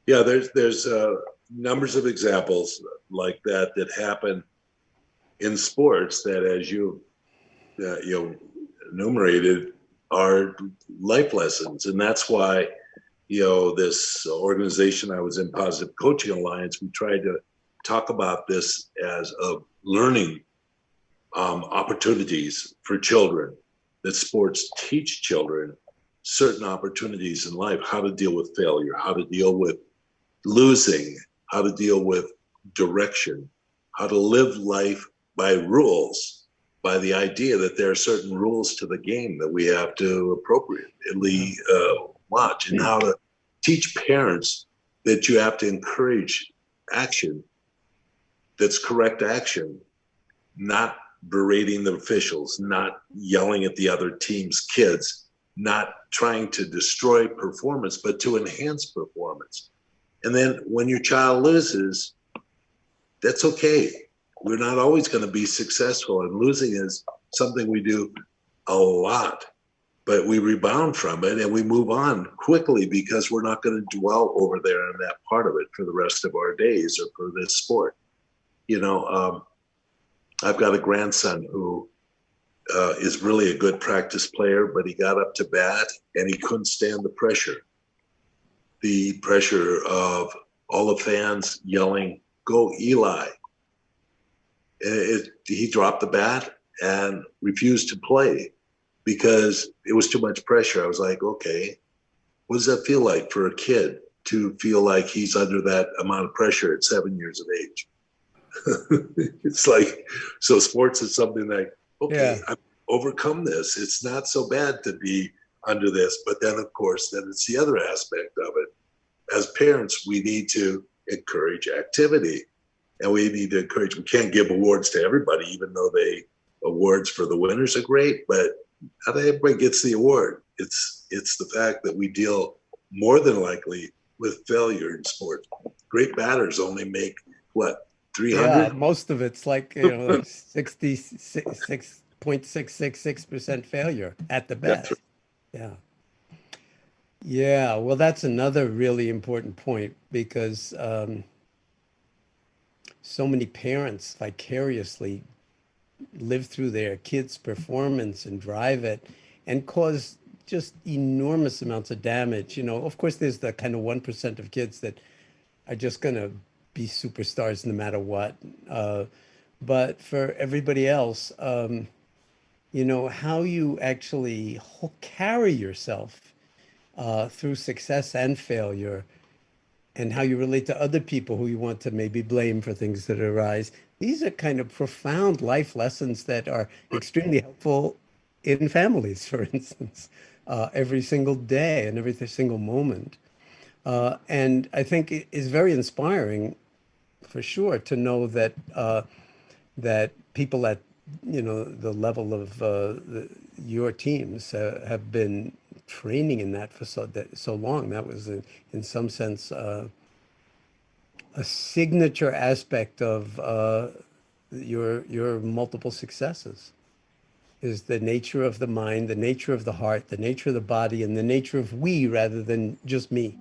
Yeah, there's numbers of examples like that that happen in sports that, as you enumerated, are life lessons, and that's why this organization I was in, Positive Coaching Alliance, we tried to talk about this as a learning opportunities for children, that sports teach children certain opportunities in life, how to deal with failure, how to deal with losing, how to deal with direction, how to live life by rules, by the idea that there are certain rules to the game that we have to appropriately watch, and how to teach parents that you have to encourage action that's correct action, not berating the officials, not yelling at the other team's kids, not trying to destroy performance, but to enhance performance. And then when your child loses, that's okay. We're not always going to be successful, and losing is something we do a lot, but we rebound from it and we move on quickly because we're not going to dwell over there in that part of it for the rest of our days or for this sport. I've got a grandson who is really a good practice player, but he got up to bat and he couldn't stand the pressure. The pressure of all the fans yelling, "Go Eli." He dropped the bat and refused to play because it was too much pressure. I was like, okay, what does that feel like for a kid to feel like he's under that amount of pressure at 7 years of age? It's like, so sports is something like, okay, I've overcome this. It's not so bad to be under this. But then, of course, then it's the other aspect of it. As parents, we need to encourage activity. And we need to encourage, we can't give awards to everybody, even though awards for the winners are great, but not everybody gets the award. It's the fact that we deal more than likely with failure in sports. Great batters only make, what, 300? Yeah, most of it's like, 66.666% failure at the That's best. Yeah. Yeah, well, that's another really important point because so many parents vicariously live through their kids' performance and drive it and cause just enormous amounts of damage. Of course, there's the kind of 1% of kids that are just going to be superstars no matter what. But for everybody else, how you actually carry yourself through success and failure, and how you relate to other people who you want to maybe blame for things that arise. These are kind of profound life lessons that are extremely helpful in families, for instance, every single day and every single moment. And I think it is very inspiring, for sure, to know that that people at the level of your teams have been training in that for so long. That was in some sense a signature aspect of your multiple successes, is the nature of the mind, the nature of the heart, the nature of the body, and the nature of we rather than just me.